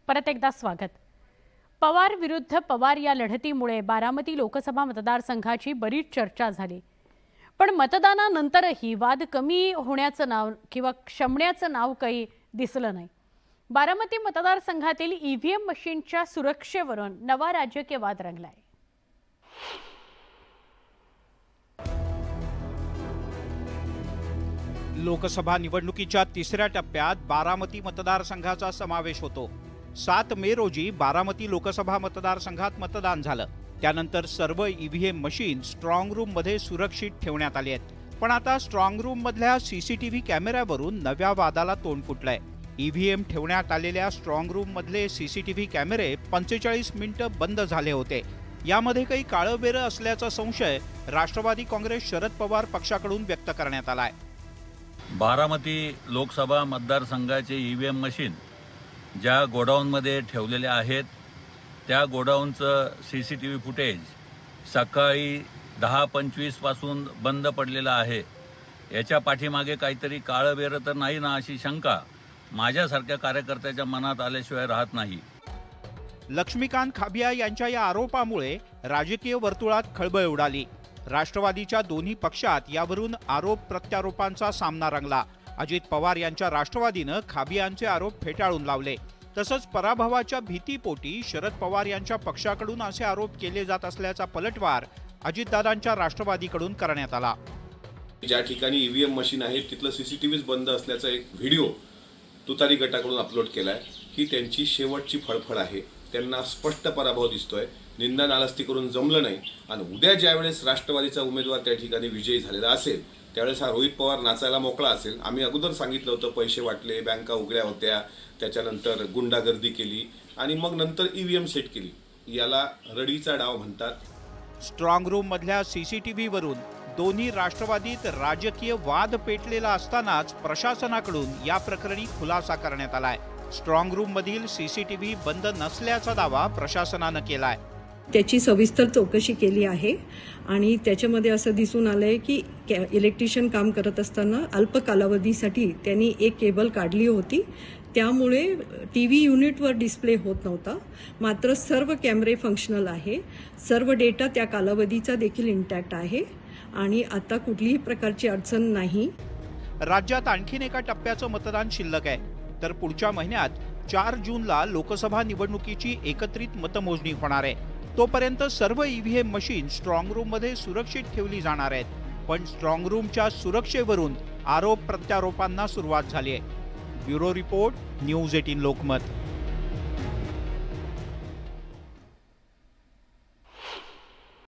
परत एकदा स्वागत। पवार विरुद्ध पवार या लढतीमुळे बारामती लोकसभा मतदारसंघाची बरीच चर्चा झाली। पण मतदानानंतरही वाद कमी होण्याचं नाव किंवा क्षमण्याचं नाव काही दिसलं नाही। बारामती मतदारसंघातील ईव्हीएम मशीनच्या सुरक्षेवरून नवा राजकीय वाद रंगलाय। लोकसभा निवडणुकीच्या तिसऱ्या टप्प्यात बारामती मतदारसंघाचा समावेश होतो। 7 मे रोजी बारामती लोकसभा मतदारसंघात मतदान झालं। त्यानंतर सर्व ईव्हीएम मशीन स्ट्रॉंग रूम मध्ये सुरक्षित ठेवण्यात आली आहेत। पण आता स्ट्रॉंग रूम मधल्या सीसीटीव्ही कॅमेऱ्यावरून नव्या वादाला तोंड फुटलंय। ईव्हीएम ठेवण्यात आलेल्या स्ट्रॉंग रूम मधले सीसीटीव्ही कॅमेरे 45 मिनिटं बंद झाले होते। यामध्ये काही काळबेरं असल्याचा संशय राष्ट्रवादी काँग्रेस शरद पवार पक्षाकडून व्यक्त करण्यात आलाय। बारामती लोकसभा मतदारसंघाचे ईव्हीएम मशीन ज्या गोडाऊनमध्ये ठेवलेले आहेत त्या गोडाऊनचं सीसीटीव्ही फुटेज सकाळी 10:25 पासून बंद पडलेलं आहे। याच्या पाठीमागे काहीतरी काळबेरं तर नाही ना अशी शंका माझ्यासारख्या कार्यकर्त्याच्या मनात आल्याशिवाय राहत नाही। लक्ष्मीकांत खाबिया यांच्या या आरोपामुळे राजकीय वर्तुळात खळबळ उडाली। राष्ट्रवादीच्या दोन्ही पक्षात यावरून आरोप प्रत्यारोपांचा सामना रंगला। अजित पवार यांच्या राष्ट्रवादीनं खाबियांचे आरोप फेटाळून लावले। तसंच पराभवाच्या भीतीपोटी शरद पवार यांच्या पक्षाकडून असे आरोप केले जात असल्याचा पलटवार अजितदादांच्या राष्ट्रवादीकडून करण्यात आला। ज्या ठिकाणी ईव्हीएम मशीन आहे तिथलं सीसीटीव्हीच बंद असल्याचा एक व्हिडिओ तुतारी गटाकडून अपलोड केलाय। ही त्यांची शेवटची फळफळ आहे। त्यांना स्पष्ट पराभव दिसतोय। निंदा नालस्ती करून जमलं नाही आणि उद्या ज्यावेळेस राष्ट्रवादीचा उमेदवार त्या ठिकाणी विजयी झालेला असेल त्यावेळेस हा रोहित पवार नाचायला मोकळा असेल। आम्ही अगोदर सांगितलं होतं पैसे वाटले, बँका उघड्या होत्या, त्याच्यानंतर गुंडागर्दी केली आणि मग नंतर ईव्हीएम सेट केली। याला रडीचा डाव म्हणतात। स्ट्रॉंग रूम मधल्या सीसीटीव्ही वरून दोन्ही राष्ट्रवादीत राजकीय वाद पेटलेला असतानाच प्रशासनाकडून या प्रकरणी खुलासा करण्यात आलाय। स्ट्रॉंग रूम मधील सीसीटीव्ही बंद नसल्याचा दावा प्रशासनानं केलाय। त्याची सविस्तर चौकशी केली आहे आणि त्याच्यामध्ये असं दिसून आलंय की इलेक्ट्रिशियन काम करत असताना अल्प कालावधीसाठी त्यांनी एक केबल काढली होती। त्यामुळे टीव्ही युनिटवर डिस्प्ले होत नव्हता। मात्र सर्व कॅमेरे फंक्शनल आहे। सर्व डेटा त्या कालावधीचा देखील इंटॅक्ट आहे आणि आता कुठलीही प्रकारची अडचण नाही। राज्यात आणखीन एका टप्प्याचं मतदान शिल्लक आहे। तर पुढच्या महिन्यात 4 जूनला लोकसभा निवडणुकीची एकत्रित मतमोजणी होणार आहे। तोपर्यंत सर्व ईव्हीएम मशीन स्ट्रॉंग रूम मध्ये सुरक्षित ठेवली जाणार आहेत। पण स्ट्रॉंग रूमच्या सुरक्षेवरून आरोप प्रत्यारोपांना सुरुवात झाली आहे। Bureau report, news 18 Lokmat.